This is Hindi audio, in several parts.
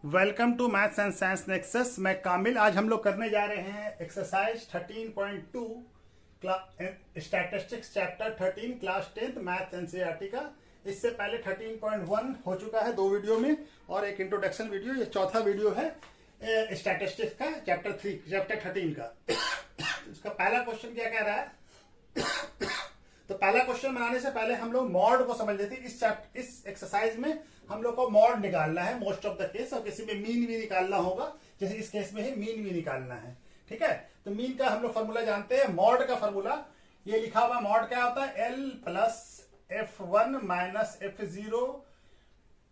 Welcome to maths and science nexus. मैं कामिल। आज हम लोग करने जा रहे हैं exercise 13.2 statistics chapter 13 class 10th maths NCERT का। इससे पहले 13.1 हो चुका है 2 वीडियो में और एक इंट्रोडक्शन वीडियो। ये चौथा वीडियो है स्टैटिस्टिक्स का चैप्टर 13 का। इसका पहला क्वेश्चन क्या कह रहा है? तो पहला क्वेश्चन बनाने से पहले हम लोग मॉड को समझ लेते हैं। इस एक्सरसाइज में हम लोग को मॉड निकालना है मोस्ट ऑफ द केस, और किसी में मीन भी निकालना होगा, जैसे इस केस में ही मीन भी निकालना है। ठीक है, तो मीन का हम लोग फॉर्मूला जानते हैं। मॉड का फॉर्मूला ये लिखा हुआ, मॉड क्या होता है? L plus F1 minus F0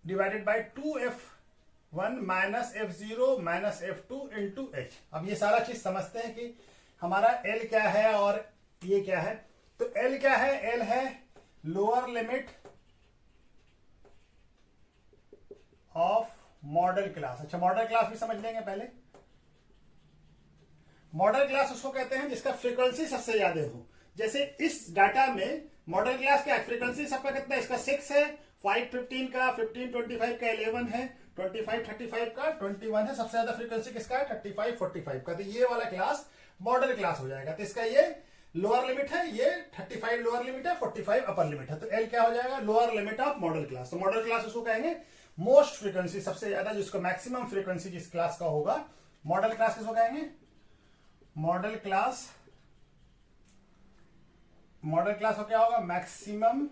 divided by 2F1 minus F0 minus F2 into H। अब ये सारा चीज समझते हैं कि हमारा L क्या है और ये क्या है। तो L क्या है? L है lower limit of model class. अच्छा, मॉडल क्लास भी समझ लेंगे पहले। मॉडल क्लास उसको कहते हैं जिसका फ्रीक्वेंसी सबसे ज्यादा हो। जैसे इस डाटा में मॉडल क्लास का फ्रीक्वेंसी सबका कितना है? इसका 6 है, 5 15 का, 15 25 का, 11 है, 25 35 का, 21 है। सबसे ज्यादा फ्रीक्वेंसी किसका है? 35 45 का। तो ये वाला क्लास मॉडल क्लास हो जाएगा। तो इसका ये लोअर लिमिट है, ये 35 लोअर लिमिट है, 45 अपर लिमिट है। तो L क्या हो जाएगा? Lower limit of model class. तो मॉडल क्लास उसको कहेंगे मोस्ट फ्रीक्वेंसी, सबसे ज्यादा जिसको मैक्सिमम फ्रीक्वेंसी जिस क्लास का होगा, मॉडल क्लास किसको कहेंगे? मॉडल क्लास हो क्या होगा? मैक्सिमम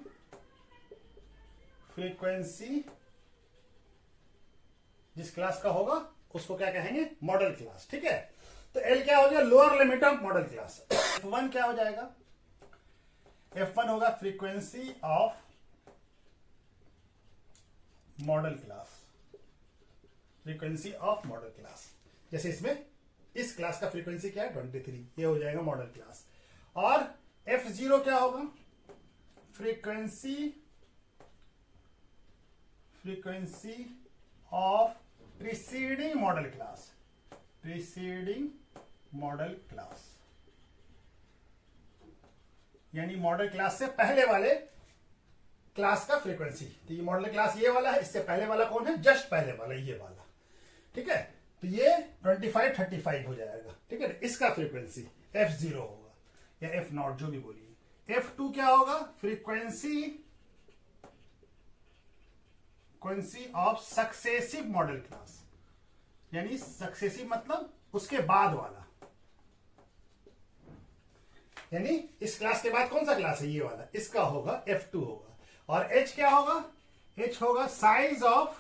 फ्रीक्वेंसी जिस क्लास का होगा उसको क्या कहेंगे? Model class. ठीक है, तो L क्या हो गया? Lower limit of model class. F1 क्या हो जाएगा? F1 होगा frequency of model class. Frequency of model class, जैसे इसमें इस क्लास का फ्रीक्वेंसी क्या है? 23। ये हो जाएगा मॉडल क्लास। और F0 क्या होगा? Frequency of preceding model class. Preceding model class यानी मॉडल क्लास से पहले वाले क्लास का फ्रीक्वेंसी। तो ये मॉडल क्लास ये वाला है, इससे पहले वाला कौन है? जस्ट पहले वाला, ये वाला। ठीक है, तो ये 25 35 हो जाएगा। ठीक है, इसका फ्रीक्वेंसी F0 होगा या F0 जो भी बोलिए। F2 क्या होगा? Frequency of successive model class, यानी सक्सेसिव मतलब उसके बाद वाला, यानी इस क्लास के बाद कौन सा क्लास है? ये वाला, इसका होगा F2 होगा। और H क्या होगा? H होगा size of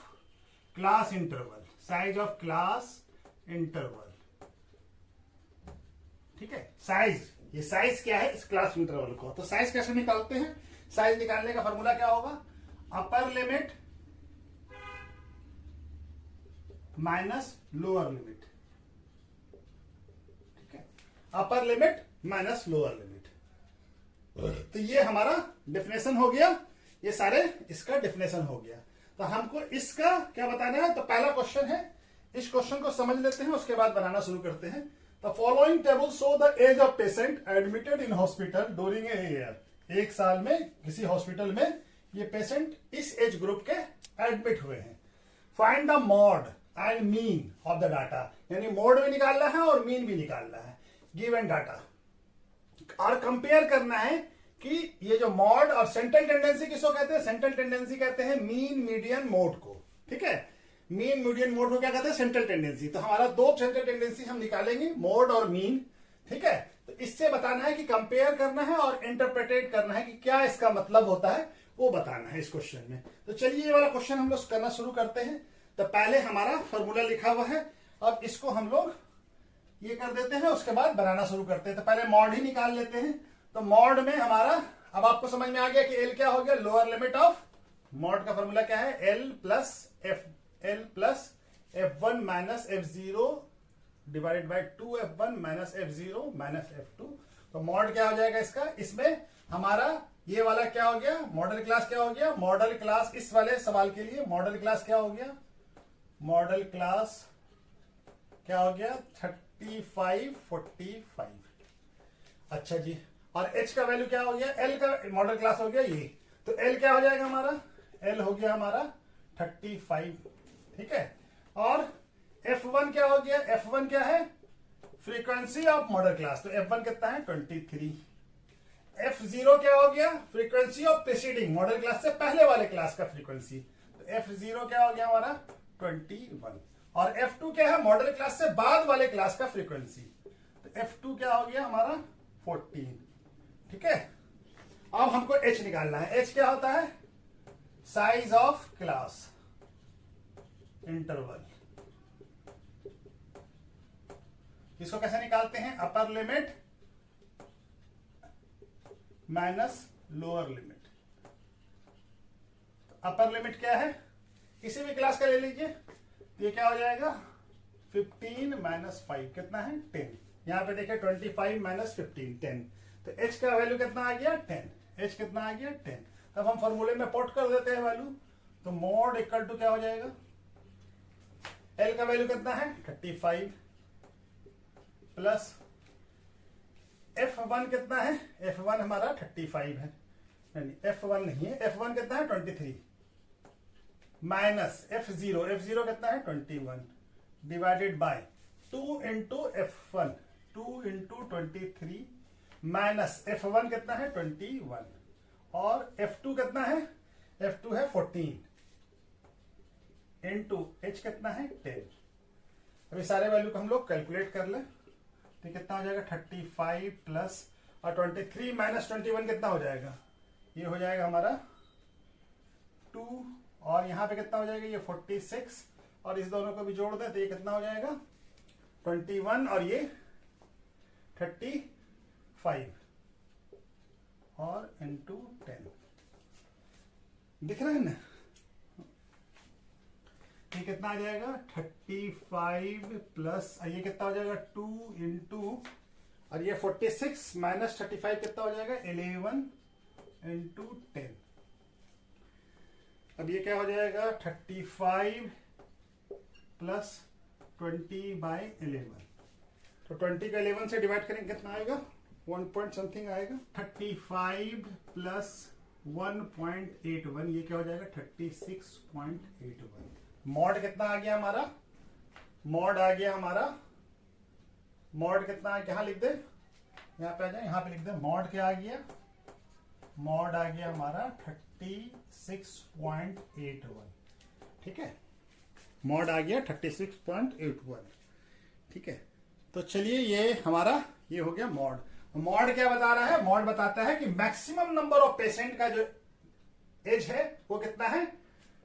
class interval. Size of class interval. ठीक है, साइज, ये साइज क्या है इस क्लास इंटरवल को। तो साइज कैसे निकालते हैं? साइज निकालने का फॉर्मूला क्या होगा? Upper limit minus lower limit. ठीक है, upper limit minus lower limit. तो ये हमारा डेफिनेशन हो गया, ये सारे इसका डेफिनेशन हो गया। तो हमको इसका क्या बताना है? तो पहला क्वेश्चन है, इस क्वेश्चन को समझ लेते हैं, उसके बाद बनाना शुरू करते हैं। The following table show the age of patient admitted in hospital during a year. एक साल में किसी हॉस्पिटल में ये पेशेंट इस एज ग्रुप के एडमिट हुए हैं। Find the mod and mean of the data, यानी मोड भी निकालना है और मीन भी निकालना है गिवन डाटा, और कंपेयर करना है कि ये जो मॉड और सेंट्रल टेंडेंसी किसको कहते हैं? सेंट्रल टेंडेंसी कहते हैं मीन मीडियन मोड को। ठीक है, मीन मीडियन मोड को क्या कहते हैं? Central tendency. तो हमारा 2 सेंट्रल टेंडेंसी हम निकालेंगे, मोड और मीन। ठीक है, तो इससे बताना है कि कंपेयर करना है और इंटरप्रेटेट करना है कि क्या इसका मतलब होता है, वो बताना है इस क्वेश्चन में। तो चलिए ये वाला क्वेश्चन हम लोग करना शुरू करते हैं। तो पहले हमारा फॉर्मूला लिखा हुआ है, अब इसको हम लोग ये कर देते हैं, उसके बाद बनाना शुरू करते हैं। तो पहले मॉड ही निकाल लेते हैं। तो मॉड में हमारा, अब आपको समझ में आ गया कि L क्या हो गया? लोअर लिमिट ऑफ मॉड का फॉर्मूला क्या है? L plus F1 minus F0 divided by 2F1 minus F0 minus F2। तो मॉड क्या हो जाएगा इसका? इसमें हमारा ये वाला क्या हो गया? मॉडल क्लास क्या हो गया? मॉडल क्लास, इस वाले सवाल के लिए मॉडल क्लास क्या हो गया? मॉडल क्लास क्या हो गया? 35 45। अच्छा जी, और H का वैल्यू क्या हो गया? L का मॉडल क्लास हो गया ये। तो L क्या हो जाएगा हमारा? L हो गया हमारा 35। ठीक है, और गया, F1 क्या है, फ्रीक्वेंसी ऑफ मॉडल क्लास, तो F1 कितना है 23। F0 क्या हो गया, frequency of preceding model class से पहले वाले क्लास का फ्रीक्वेंसी, तो F0 क्या हो गया हमारा 21। और F2 क्या है, मॉडल क्लास से बाद वाले क्लास का फ्रीक्वेंसी, तो F2 क्या हो गया हमारा 14। ठीक है, अब हमको H निकालना है। H क्या होता है, साइज ऑफ क्लास इंटरवल। इसको कैसे निकालते हैं, upper limit minus lower limit. Upper limit क्या है, किसी भी क्लास का ले लीजिए, तो ये क्या हो जाएगा 15 माइनस 5 कितना है 10। यहां पे देखिए 25 माइनस 15 10, तो H का वैल्यू कितना आ गया 10। H कितना आ गया 10। तब हम फॉर्मूले में पुट कर देते हैं वैल्यू, तो मोड इक्वल टू क्या हो जाएगा, L का वैल्यू कितना है 35 प्लस F1 कितना है, F1 हमारा 35 है, नहीं F1 नहीं है, F1 कितना है 23 माइनस F0, F0 कितना है 21 divided by 2 into F1, 2 into 23 minus F1 कितना है 21 और F2 कितना है, F2 है 14 इंटू H कितना है 10। अभी सारे वैल्यू को हम लोग कैलकुलेट कर लें, तो कितना हो जाएगा 35 प्लस और 23 माइनस 21 कितना हो जाएगा, ये हो जाएगा हमारा 2 और यहाँ पे कितना हो जाएगा ये 46 और इस दोनों को भी जोड़ दें तो ये कितना हो जाएगा 21 और ये 35 और इंटू 10 दिख रहा है ना, ये कितना आ जाएगा 35 प्लस ये कितना हो जाएगा 2 इंटू और ये 46 माइनस 35 कितना हो जाएगा 11 इंटू 10। अब ये क्या हो जाएगा 35 प्लस 20 बाई 11, तो 20 का 11 से डिवाइड करेंगे कितना आएगा 1 पॉइंट समथिंग आएगा। 35 प्लस 1.81 ये क्या हो जाएगा 36.81। मॉड कितना आ गया हमारा, मॉड आ गया हमारा, मॉड कितना यहाँ लिख दे, यहाँ पे आ जाए, यहाँ पे लिख दे मॉड क्या आ गया, मॉड आ गया हमारा 36.81। ठीक है, मॉड आ गया 36.81। ठीक है, तो चलिए ये हमारा ये हो गया मॉड। मॉड क्या बता रहा है, मॉड बताता है कि मैक्सिमम नंबर ऑफ पेशेंट का जो एज है वो कितना है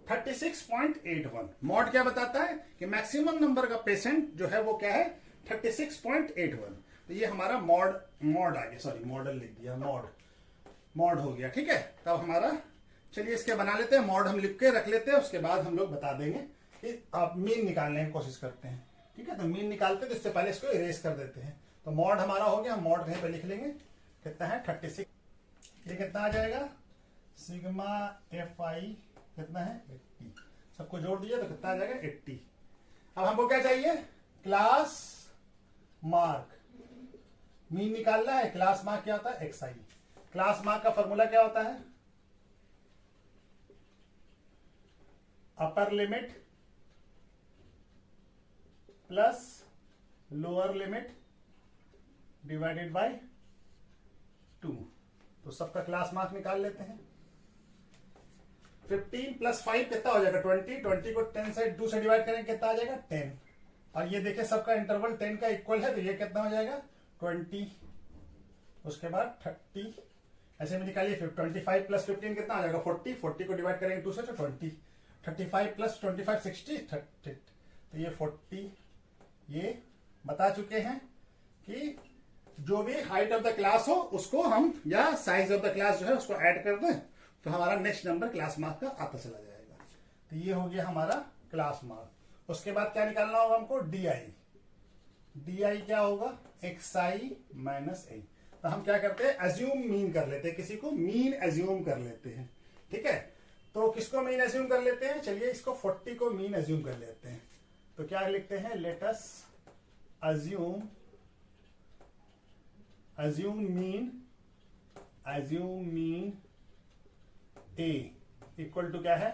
36.81। मॉड क्या बताता है कि मैक्सिमम नंबर का पेशेंट जो है वो क्या है 36.81। तो ये हमारा मॉड आ गया, सॉरी मॉडल लिख दिया, मॉड हो गया। ठीक है, तब हमारा चलिए इसके बना लेते हैं, मॉड हम लिख के रख लेते हैं, उसके बाद हम लोग बता देंगे कि आप मीन निकालने की कोशिश करते हैं। ठीक है, तो मीन निकालते हैं तो इससे पहले इसको इरेज कर देते हैं। तो मॉड हमारा हो गया, मॉड कहीं पे लिख लेंगे, कितना है 36, ये कितना आ जाएगा सिग्मा FI कितना है 80, सबको जोड़ दिया तो कितना आ जाएगा 80। अब हमको क्या चाहिए, क्लास मार्क, मीन निकालना है। क्लास मार्क क्या होता है XI। क्लास मार्क का फॉर्मूला क्या होता है, upper limit plus lower limit divided by 2। तो सबका क्लास मार्क निकाल लेते हैं। 15 प्लस 5 कितना हो जाएगा 20, 20 को 10 से 2 से डिवाइड करेंगे कितना आ जाएगा 10। और ये देखिए सबका इंटरवल 10 का इक्वल है, तो ये कितना हो जाएगा 20, उसके बाद 30, ऐसे में निकालिए। 25 प्लस 15 कितना आ जाएगा 40, 40 को डिवाइड करेंगे 2 से तो 20, 35 प्लस 25 60, 30, तो ये 40। ये बता चुके हैं कि जो भी हाइट ऑफ द क्लास हो उसको हम या साइज ऑफ द क्लास जो है उसको ऐड कर दें तो हमारा नेक्स्ट नंबर क्लास मार्क का आता चला जाएगा। तो ये हो गया हमारा क्लास मार्क। उसके बाद क्या निकालना होगा हमको DI। DI क्या होगा XI माइनस A। तो हम क्या करते हैं एज्यूम मीन कर लेते हैं, किसी को मीन एज्यूम कर लेते हैं। ठीक है, तो किसको मीन एज्यूम कर लेते हैं, चलिए इसको 40 को मीन एज्यूम कर लेते हैं। तो क्या लिखते हैं, let us assume mean A equal to क्या है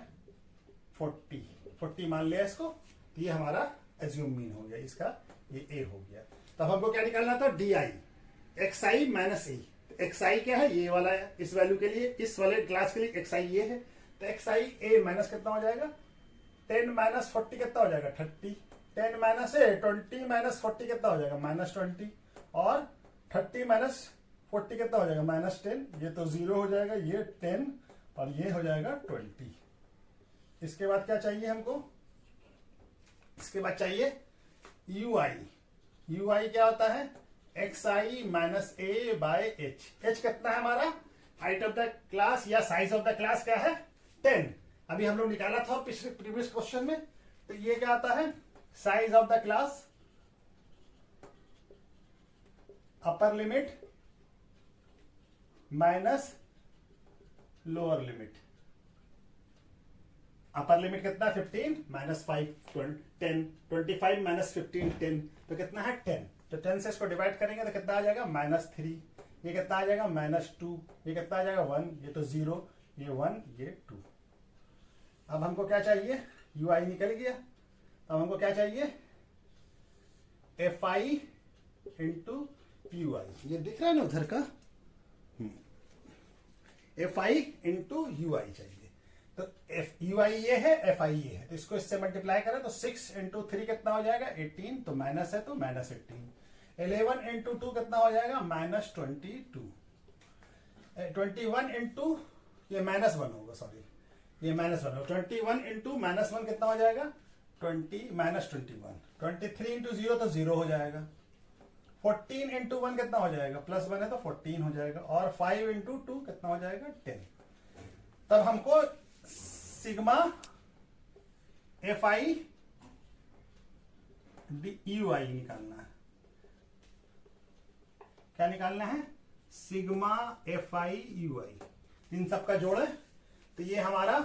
40 मान लिया इसको। तो ये हमारा एज्यूम मीन हो गया, इसका ये ए हो गया। तब हमको क्या निकालना था, D I X I minus A. X I क्या है, ये वाला है इस वैल्यू के लिए, इस वाले क्लास के लिए एक्स आई ये है। तो एक्स आई ए माइनस कितना हो जाएगा, 10 माइनस 40 कितना हो जाएगा 30, 10 माइनस ए 20 माइनस 40 कितना हो जाएगा -20, और 30 माइनस 40 कितना हो जाएगा -10। ये तो 0 हो जाएगा, ये 10 और ये हो जाएगा 20। इसके बाद क्या चाहिए हमको, इसके बाद चाहिए यू आई। यू आई क्या होता है, x I minus A by H. H कितना है हमारा, हाइट ऑफ द क्लास या साइज ऑफ द क्लास क्या है 10। अभी हम लोग निकाला था पिछले प्रीवियस क्वेश्चन में। तो ये क्या आता है, size of the class upper limit minus lower limit. Upper limit कितना है 15 माइनस 5 10, 25 माइनस 15 10, तो कितना है 10। तो 10 से इसको डिवाइड करेंगे तो कितना आ जाएगा -3, ये कितना आ जाएगा -2, ये कितना आ जाएगा 1, ये तो 0, ये 1, ये 2। अब हमको क्या चाहिए, यू आई निकल गया। अब हमको क्या चाहिए, एफ आई इंटू यू आई। ये दिख रहा है ना उधर का, एफ आई इंटू यू आई चाहिए। तो एफ यू आई ये है, एफ आई ये है, तो इसको इससे मल्टीप्लाई करें तो 6 इंटू 3 कितना हो जाएगा 18, तो माइनस है तो -18। 11 इंटू 2 कितना हो जाएगा -22। 21 इंटू ये -1 होगा, सॉरी ये -1 होगा। 21 इंटू -1 कितना हो जाएगा 20 -21। 23 इंटू 0 तो 0 हो जाएगा। 14 इंटू 1 कितना हो जाएगा, +1 है तो 14 हो जाएगा। और 5 इंटू 2 कितना हो जाएगा 10। तब हमको सिग्मा एफ आई यू आई निकालना है। क्या निकालना है, सिग्मा एफ आई यू आई। इन सब का जोड़ है, तो ये हमारा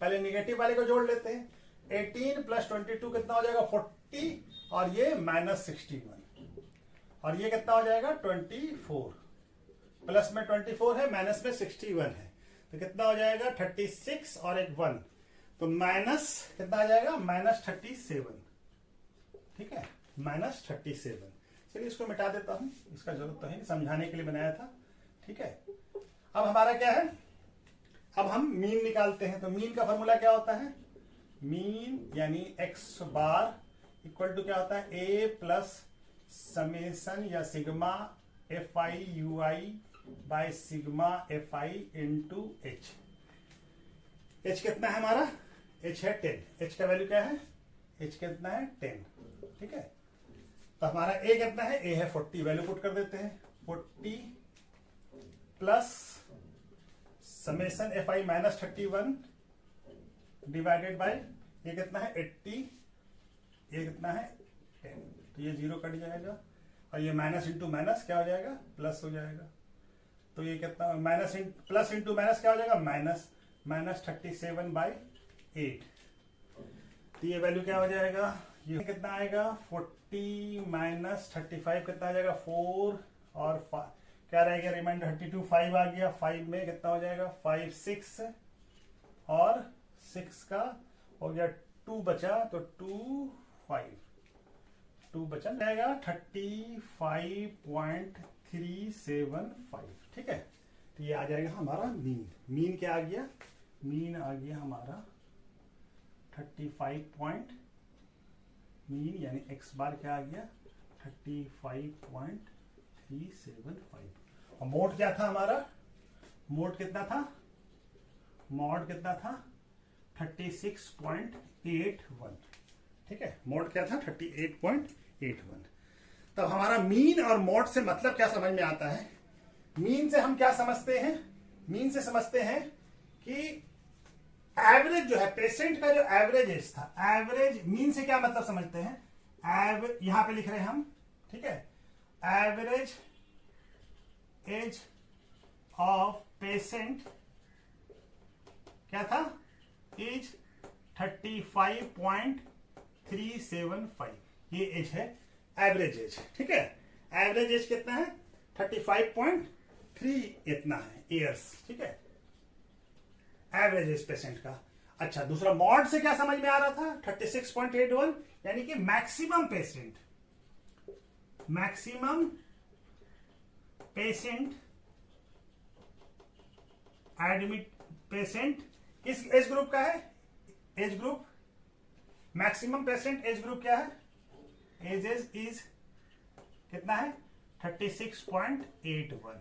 पहले निगेटिव वाले को जोड़ लेते हैं। 18 + 22 कितना हो जाएगा 40, और ये -61, और ये कितना हो जाएगा 24। प्लस में 24 है, माइनस में 61 है, तो कितना हो जाएगा 36 और एक 1, तो माइनस कितना आ जाएगा -37। ठीक है, -37। चलिए इसको मिटा देता हूं, इसका जरूरत तो है, समझाने के लिए बनाया था। ठीक है, अब हमारा क्या है, अब हम मीन निकालते हैं। तो मीन का फॉर्मूला क्या होता है, मीन यानी x बार इक्वल टू क्या होता है, a प्लस समेसन या sigma F I you I by sigma F I into H. H कितना है हमारा, एच है 10। एच का वैल्यू क्या है, एच कितना है 10। ठीक है, तो हमारा ए कितना है, ए है 40, वैल्यू पुट कर देते हैं। 40 plus summation F I -31 divided by ये कितना है 80, ये कितना है 10, तो ये 0 कट जाएगा, और ये माइनस इंटू माइनस क्या हो जाएगा, प्लस हो जाएगा। तो ये कितना प्लस इंटू माइनस क्या हो जाएगा, -37/8। तो ये वैल्यू क्या हो जाएगा, ये कितना आएगा 40 - 35 कितना आ जाएगा 4, और क्या रहेगा रिमाइंडर 32, 5 आ गया। 5 में कितना हो जाएगा 5 6, और 6 का हो गया 2 बचा, तो 2 बचा जाएगा 35.375। ठीक है, तो ये आ जाएगा हमारा मीन। मीन क्या आ गया, मीन आ गया हमारा 35 मीन यानी एक्स बार क्या आ गया 35.375। और मोड क्या था हमारा, मोड कितना था, मॉड कितना था 36.81। ठीक है, मोड क्या था 38.81। तब हमारा मीन और मोड से मतलब क्या समझ में आता है, मीन से हम क्या समझते हैं, मीन से समझते हैं कि एवरेज जो है, पेशेंट का जो एवरेज एज था, एवरेज मीन से क्या मतलब समझते हैं, यहां पे लिख रहे हैं हम। ठीक है, एवरेज एज ऑफ पेशेंट क्या था, एज 35.375, ये एज है एवरेज एज। ठीक है, एवरेज एज कितना है 35.3 इतना है ईयर्स। ठीक है, एवरेज एज पेशेंट का। अच्छा, दूसरा मॉड से क्या समझ में आ रहा था? 36.81 यानी कि मैक्सिमम पेशेंट एडमिट पेशेंट किस एज ग्रुप का है? Age group maximum patient age group क्या है? एजेस इज कितना है? 36.81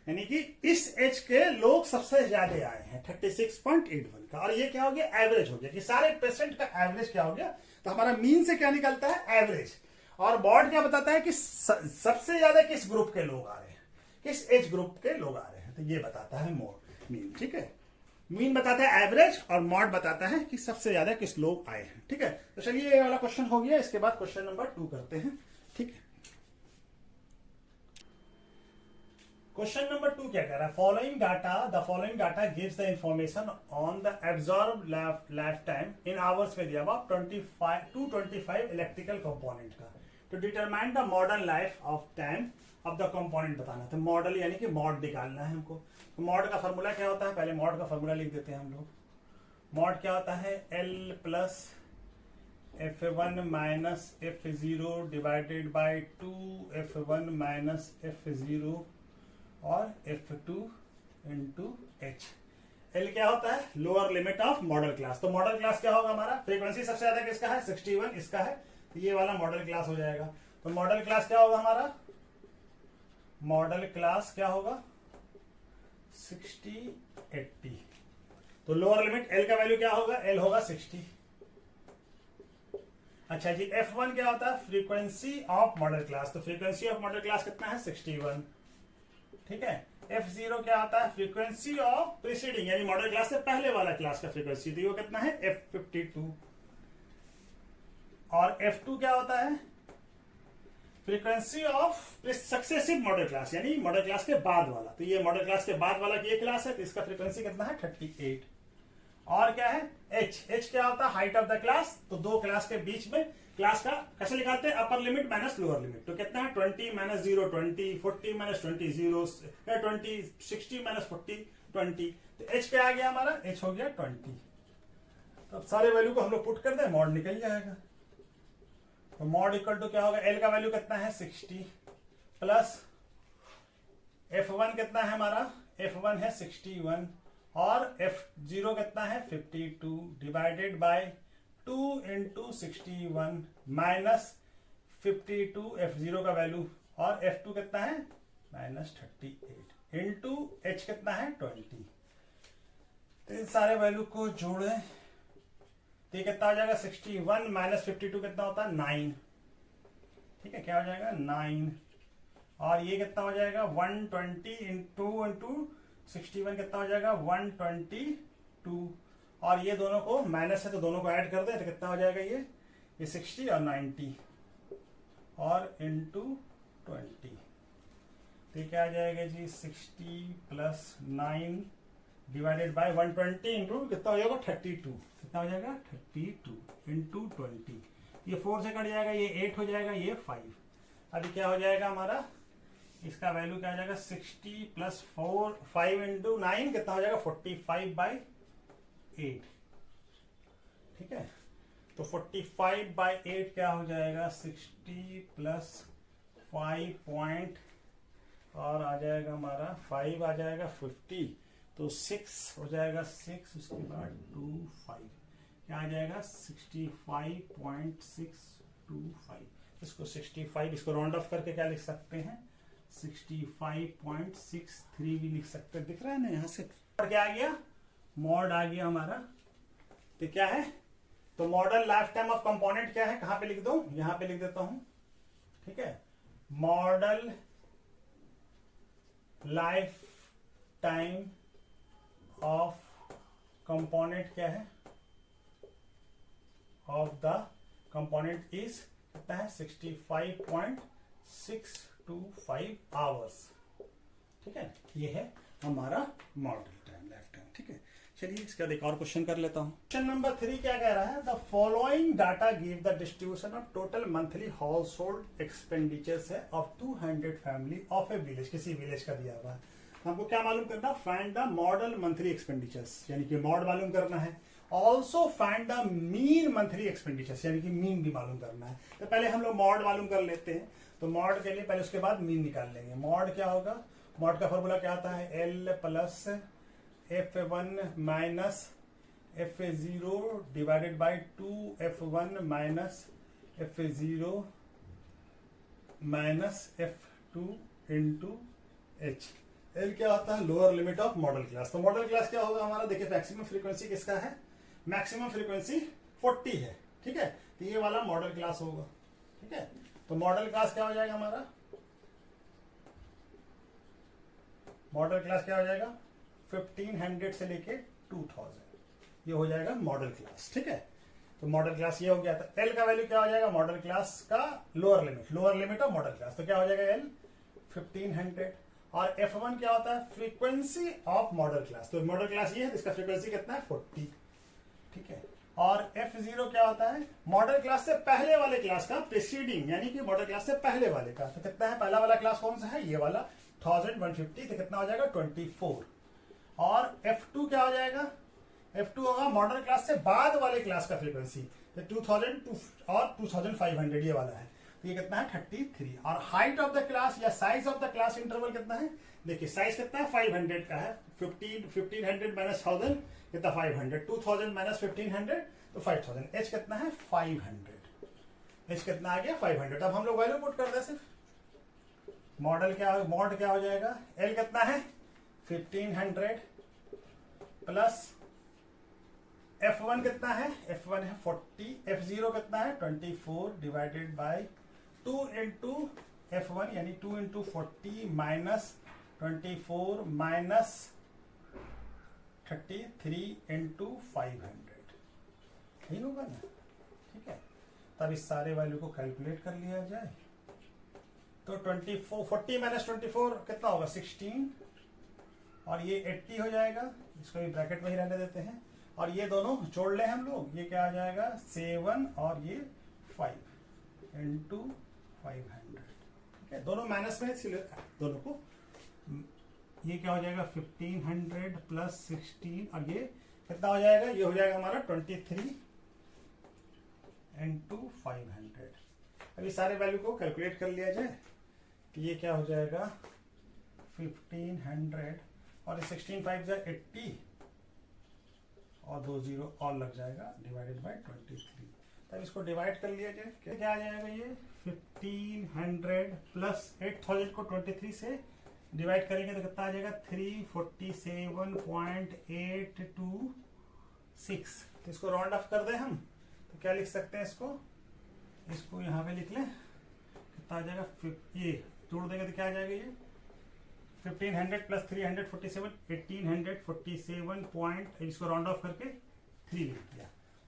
यानी कि इस एज के लोग सबसे ज्यादा आए हैं 36.81 का। और ये क्या हो गया? एवरेज हो गया कि सारे पेशेंट का एवरेज क्या हो गया। तो हमारा मीन से क्या निकलता है? एवरेज। और मॉड क्या बताता है कि सबसे ज्यादा किस ग्रुप के लोग आ रहे हैं, किस एज ग्रुप के लोग आ रहे हैं। तो ये बताता है मॉड मीन। ठीक है, मीन बताता है एवरेज और मॉड बताता है कि सबसे ज्यादा किस लोग आए हैं। ठीक है, तो चलिए ये वाला क्वेश्चन हो गया। इसके बाद क्वेश्चन नंबर 2 करते हैं। ठीक है, क्वेश्चन नंबर 2 क्या कह रहा है? The following data gives the information on the absorb life time in hours में दिया हुआ 225 इलेक्ट्रिकल कंपोनेंट का। तो determine the modern life of time of the component बताना था। मॉडल यानी कि मॉड निकालना है हमको। तो मॉड का फॉर्मूला क्या होता है? पहले मॉड का फॉर्मूला लिख देते हैं हम लोग। मॉड क्या होता है? L plus F1 minus F0 divided by 2 F1 minus F0 और F2 इंटू H। L क्या होता है? Lower limit of model class. तो मॉडल क्लास क्या होगा हमारा? फ्रीक्वेंसी सबसे ज्यादा किसका है? 61 इसका है। तो ये वाला मॉडल क्लास हो जाएगा। तो मॉडल क्लास क्या होगा हमारा? मॉडल क्लास क्या होगा? 60 80। तो लोअर लिमिट L का वैल्यू क्या होगा? L होगा 60। अच्छा जी, F1 क्या होता है? Frequency of model class. तो फ्रीक्वेंसी ऑफ मॉडल क्लास कितना है? 61। ठीक है, F0 क्या होता है? फ्रीक्वेंसी ऑफ प्रीसीडिंग यानी मॉडल क्लास से पहले वाला क्लास का फ्रीक्वेंसी। तो वो कितना है? F52। और F2 क्या होता है? Frequency of successive model class यानी मॉडल क्लास के बाद वाला। तो ये मॉडल क्लास के बाद वाला की क्लास है, तो इसका फ्रीक्वेंसी कितना है? 38। और क्या है? H क्या होता है? Height of the class. तो दो क्लास के बीच में क्लास का कैसे निकालते हैं? Upper limit minus lower limit. तो कितना है? 20 माइनस 0 20, 40 माइनस 20 0, 20, 60 माइनस 40 20। तो H क्या आ गया हमारा? H हो गया 20। तो अब सारे वैल्यू को हम लोग पुट कर दें, मॉड निकल जाएगा। तो मॉड इक्वल टू क्या होगा? L का वैल्यू कितना है? 60 प्लस F1 कितना है हमारा? F1 है 61 और F0 कितना है? 52 divided by 2 into 61 minus 52 F0 का वैल्यू और F2 कितना है? माइनस 38 इंटू H कितना है? 20। तो इन सारे वैल्यू को जोड़ें तो ये कितना हो जाएगा? 61 माइनस 52 कितना होता है? 9। ठीक है, क्या हो जाएगा? 9। और ये कितना हो जाएगा? 120 इंटू 61 कितना हो जाएगा? 122। और ये दोनों को माइनस है तो दोनों को ऐड कर दे तो कितना हो जाएगा? ये 60 और 90 और इंटू 20। तो क्या आ जाएगा जी? 60 प्लस 9 डिवाइडेड बाय 120 इंटू कितना हो जाएगा? 32। कितना हो जाएगा? 32 इंटू 20। ये 4 से कट जाएगा, ये 8 हो जाएगा, ये 5। अभी क्या हो जाएगा हमारा? इसका वैल्यू क्या आ जाएगा? 60 प्लस 5 इंटू 9 कितना हो जाएगा? 45 बाई 8। ठीक है, तो 45 बाई 8 क्या हो जाएगा? 60 प्लस 5 पॉइंट और आ जाएगा हमारा 5 आ जाएगा 50। तो 6 हो जाएगा 6, उसके बाद 2 5 क्या आ जाएगा? 65.625। इसको 65 इसको राउंड ऑफ करके क्या लिख सकते हैं? 65.63 भी लिख सकते हैं। दिख रहा है ना यहाँ से? क्या आ गया? मॉड आ गया हमारा। तो क्या है? तो model life time of component क्या है? कहां पे लिख दो? यहां पे लिख देता हूं। ठीक है, model life time of component क्या है? ऑफ द कंपोनेंट इज कितना है? 65.625 आवर्स। ठीक है, ये है हमारा मॉडल टाइम लाइफ टाइम। ठीक है, चलिए इसका एक और क्वेश्चन कर लेता हूं। क्वेश्चन नंबर 3 क्या कह रहा है? The following data give the distribution of total monthly household expenditures है of 200 family of a village. किसी विलेज का दिया हुआ है। हमको क्या मालूम करना? Find the modal monthly expenditures, यानी कि मॉड मालूम करना है। Also find the mean monthly expenditure, यानी कि मीन भी मालूम करना है। तो पहले हम लोग मॉड मालूम कर लेते हैं। तो मॉड के लिए पहले उसके बाद मीन निकाल लेंगे। मॉड क्या होगा, मॉड का फॉर्मूला क्या आता है, L plus F1 minus F0 divided by 2F1 minus F0 minus F2 into H। L क्या होता है, lower limit of model class. तो मॉडल क्लास क्या होगा हमारा, देखिए मैक्सिमम फ्रीक्वेंसी किसका है, मैक्सिमम फ्रीक्वेंसी 40 है, ठीक है। तो ये वाला मॉडल क्लास होगा, ठीक है। तो मॉडल क्लास क्या हो जाएगा हमारा, मॉडल क्लास क्या हो जाएगा 1500 से लेके 2000, ये हो जाएगा मॉडल क्लास, ठीक है। तो मॉडल क्लास ये हो गया। तो L का वैल्यू क्या हो जाएगा, मॉडल क्लास का lower limit of model class. तो क्या हो जाएगा L 1500। और F1 क्या होता है, फ्रीक्वेंसी ऑफ मॉडल क्लास। तो मॉडल क्लास ये है, इसका फ्रीक्वेंसी कितना है 40, ठीक है। और F0 क्या होता है, मॉडल क्लास से पहले वाले क्लास का प्रीसीडिंग, यानी कि मॉडल क्लास से पहले वाले का। तो कितना है, पहला वाला क्लास कौन सा है, ये वाला 1150। तो कितना हो जाएगा 24। और F2 क्या हो जाएगा, F2 होगा मॉडल क्लास से बाद वाले क्लास का फ्रीक्वेंसी। तो 2000 और 2500 ये वाला है। तो ये कितना है 33। और हाइट ऑफ द क्लास या size of the class interval कितना है, देखिए साइज कितना है 500 का है। 1500 माइनस 1000 कितना 500, 2000 माइनस 1500 तो 5000। एच कितना है 500, एच कितना आ गया 500। अब हम लोग वैल्यू पुट कर दे सिर्फ। मॉड क्या हो जाएगा, एल कितना है 1500 प्लस F1 कितना है, F1 है 40, F0 कितना है 24 डिवाइडेड बाई 2 इंटू F1 यानी 2 इंटू 40 माइनस 24 माइनस 33 इंटू 500, ठीक होगा ना, ठीक है। तब इस सारे वैल्यू को कैलकुलेट कर लिया जाए। तो 40 माइनस 24 कितना होगा 16, और ये 80 हो जाएगा, इसको भी ब्रैकेट में ही रहने देते हैं। और ये दोनों जोड़ ले हम लोग, ये क्या आ जाएगा 7 और ये 5 इंटू 500, ठीक है। दोनों माइनस में दोनों को, ये क्या हो जाएगा 1500 प्लस 16, और ये कितना हो जाएगा, ये हो जाएगा हमारा 23 इंटू 500। अभी सारे वैल्यू को कैलकुलेट कर लिया जाए। तो ये क्या हो जाएगा 1500 और 16 5 80 और 2 0 और लग जाएगा डिवाइडेड बाय 23। तब इसको डिवाइड कर लिया जाए, क्या आ जाएगा ये 1500 प्लस 8000 को 23 से डिवाइड करेंगे तो कितना आ जाएगा 347.826। तो इसको राउंड ऑफ कर दें हम, तो क्या लिख सकते हैं इसको यहाँ पे लिख लें, कितना आ जाएगा, ये जोड़ देंगे तो क्या आ जाएगा ये 1500 प्लस 347 1847 पॉइंट, इसको राउंड ऑफ करके 3 लिख दिया।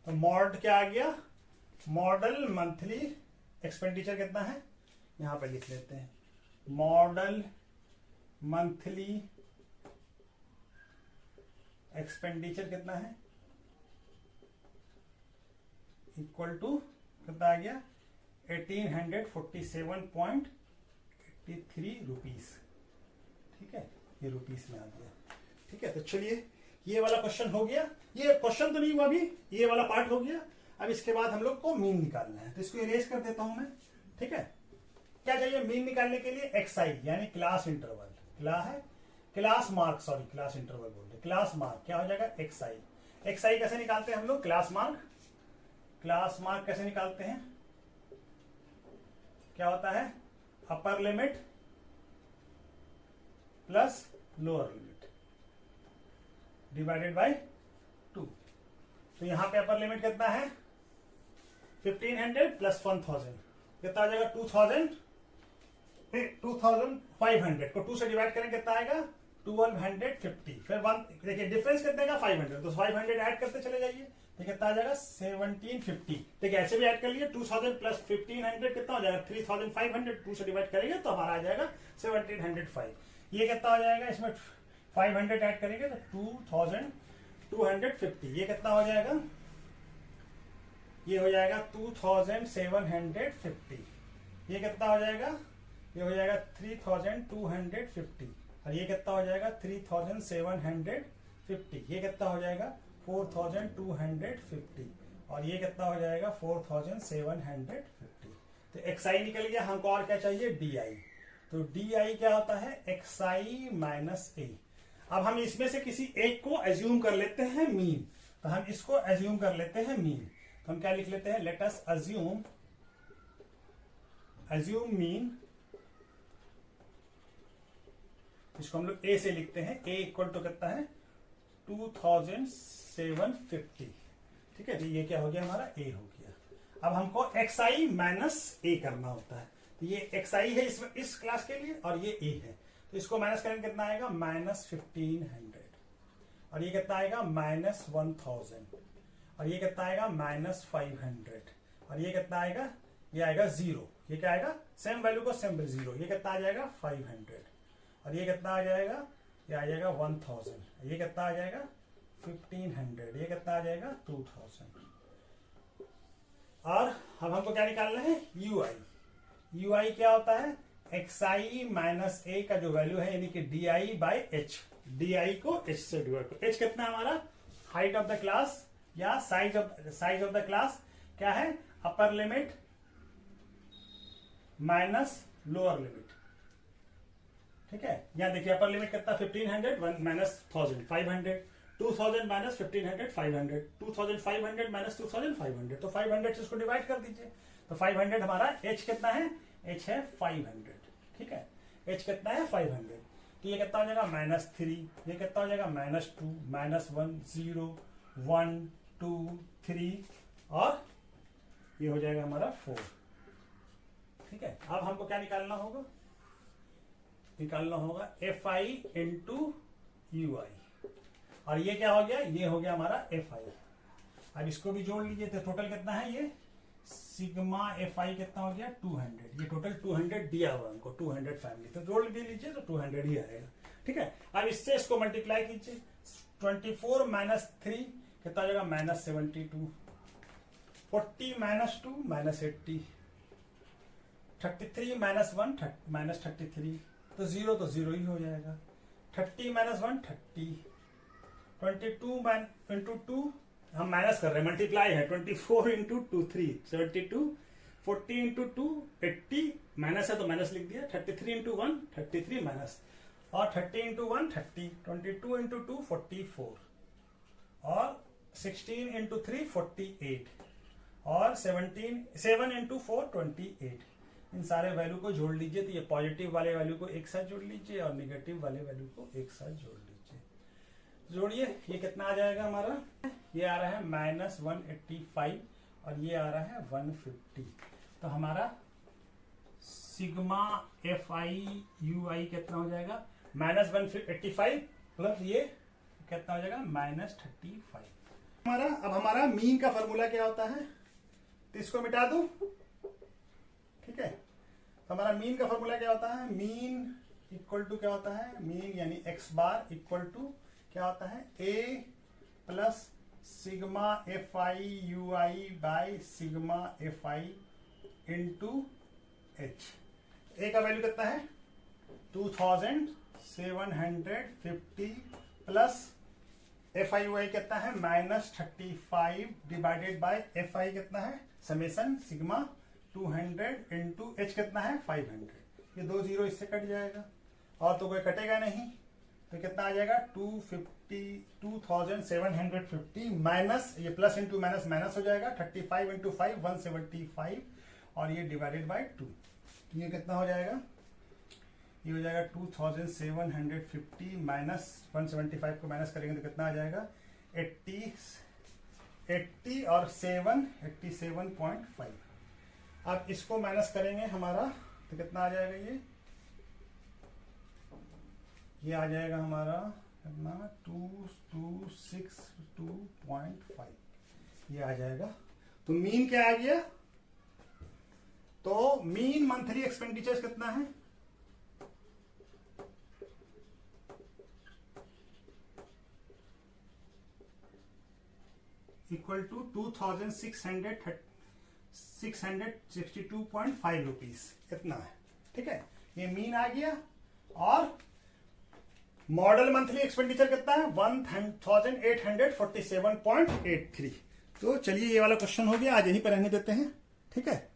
तो मॉड क्या आ गया, मॉडल मंथली एक्सपेंडिचर कितना है, यहां पे लिख लेते हैं, मॉडल मंथली एक्सपेंडिचर कितना है इक्वल टू कितना आ गया 1847.83 रुपीज, ठीक है, ये रुपीस में आ गया, ठीक है। तो चलिए ये वाला क्वेश्चन हो गया, ये क्वेश्चन तो नहीं हुआ अभी, ये वाला पार्ट हो गया। अब इसके बाद हम लोग को मीन निकालना है, तो इसको इरेज कर देता हूं मैं, ठीक है। क्या चाहिए मीन निकालने के लिए, एक्सआई यानी class interval, class mark, sorry class interval बोल रहे, क्लास मार्क क्या हो जाएगा एक्सआई। एक्सआई कैसे निकालते हैं हम लोग, क्लास मार्क कैसे निकालते हैं, क्या होता है upper limit plus lower limit divided by 2। तो यहां पे अपर लिमिट कितना है 1500 प्लस 1000 कितना आ जाएगा 2500 को 2 से डिवाइड करेंगे कितना आएगा 1250। फिर 1 देखिए डिफरेंस कितने का 500, तो 500 ऐड करते चले जाइए, तो कितना आ जाएगा 1750। देखिए ऐसे भी ऐड कर लिए 2000 प्लस 1500 कितना हो जाएगा 3500, 2 से डिवाइड करेंगे तो हमारा आ जाएगा 1705। ये कितना हो जाएगा, इसमें 500 ऐड करेंगे तो 2250। ये कितना हो जाएगा, ये हो जाएगा 2750। ये कितना हो जाएगा, ये हो जाएगा 3250। और ये कितना हो जाएगा 3750। ये कितना हो जाएगा 4250 और ये कितना हो जाएगा 4750। तो xi निकल गया, हमको और क्या चाहिए di। तो di क्या होता है xi माइनस a। अब हम इसमें से किसी एक को एज्यूम कर लेते हैं मीन, तो हम इसको एज्यूम कर लेते हैं मीन। तो हम क्या लिख लेते हैं, लेट अस एज्यूम मीन। इसको हम लोग a से लिखते हैं, a इक्वल टू कितना है 2750। ठीक है, तो ये क्या हो गया हमारा a हो गया। अब हमको xi माइनस a करना होता है, तो ये xi है इस क्लास के लिए और ये a है, तो इसको माइनस करेंगे कितना आएगा -1500 और ये कितना आएगा -1000 और ये कितना आएगा -500 और ये कितना आएगा, ये आएगा 0। ये क्या आएगा, सेम वैल्यू को सेम 0। ये कितना आ जाएगा 500 और ये कितना आ जाएगा, ये आ जाएगा 1000। ये कितना आ जाएगा 1500। ये कितना आ जाएगा 2000। और अब हमको क्या निकालना है ui क्या होता है xi माइनस a का जो वैल्यू है यानी कि di बाई h। di को h से डिवाइड करो। h कितना हमारा हाइट ऑफ द क्लास या साइज ऑफ द क्लास क्या है, upper limit minus lower limit. ठीक है, यहां देखिए अपर लिमिट कितना 1500 माइनस 1000 500, 2000 माइनस 1500 500, 2500 माइनस 2500 तो 500 से इसको डिवाइड कर दीजिए। तो 500 हमारा h कितना है, h है 500। ठीक है, h कितना है 500। तो ये कितना हो जाएगा -3, ये कितना हो जाएगा -2 -1 0 1 2 3 और ये हो जाएगा हमारा 4। ठीक है, अब हमको क्या निकालना होगा fi इंटू ui और ये क्या हो गया, ये हो गया हमारा fi। अब इसको भी जोड़ लीजिए, तो टोटल कितना है, ये सिग्मा fi कितना हो गया 200। ये टोटल 200 दिया हुआ हमको, 200 फैमिली, तो जोड़ लीजिए तो 200 ही आएगा। ठीक है, अब इससे इसको मल्टीप्लाई कीजिए, 24 माइनस 3 कितना हो जाएगा -72, 40 माइनस 2 -80, 33 माइनस 1 -33 तो 0 ही हो जाएगा। 30 माइनस 1 30, 22 इंटू 2 हम माइनस कर रहे हैं, मल्टीप्लाई है 24 इंटू 2 3 72, 40 इंटू 2 80 माइनस है तो माइनस लिख दिया, 33 इंटू 1 33 माइनस और 30 इंटू 1 30, 22 इंटू 2 44 और 16 इंटू 3 48 और 7 इंटू 4 28। इन सारे वैल्यू को जोड़ लीजिए, तो ये पॉजिटिव वाले वैल्यू को एक साथ जोड़ लीजिए और निगेटिव वाले वैल्यू को एक साथ जोड़ लीजिए। जोड़िए, ये कितना आ जाएगा हमारा, ये आ रहा है -185 और ये आ रहा है 150। तो हमारा सिग्मा fi ui कितना हो जाएगा -185 प्लस ये कितना हो जाएगा -35 हमारा। अब हमारा मीन का फॉर्मूला क्या होता है, तो इसको मिटा दूं। ठीक है, तो हमारा मीन का फॉर्मूला क्या होता है, मीन इक्वल टू क्या होता है, मीन यानी x बार इक्वल टू क्या होता है a plus sigma fi ui by sigma fi into h। a का वैल्यू कितना है 2750 प्लस fi ui कितना है -35 डिवाइडेड बाय fi कितना है समेसन सिग्मा 200 इंटू h कितना है 500। ये 2 0 इससे कट जाएगा और तो कोई कटेगा नहीं, तो कितना आ जाएगा 2750 माइनस ये प्लस इंटू माइनस माइनस हो जाएगा 35 इंटू 5 175 और ये डिवाइडेड बाय 2। ये कितना हो जाएगा, ये हो जाएगा 2750 माइनस 175 को माइनस करेंगे तो कितना आ जाएगा 80 और 7 87.5। अब इसको माइनस करेंगे हमारा तो कितना आ जाएगा, ये आ जाएगा हमारा कितना 2262.5 ये आ जाएगा। तो मीन क्या आ गया, तो मीन मंथली एक्सपेंडिचर्स कितना है इक्वल टू 2662.5 रुपीज इतना है। ठीक है, ये मीन आ गया और मॉडल मंथली एक्सपेंडिचर कितना है 1847.83। तो चलिए ये वाला क्वेश्चन हो गया, आज यहीं पर रहने देते हैं, ठीक है।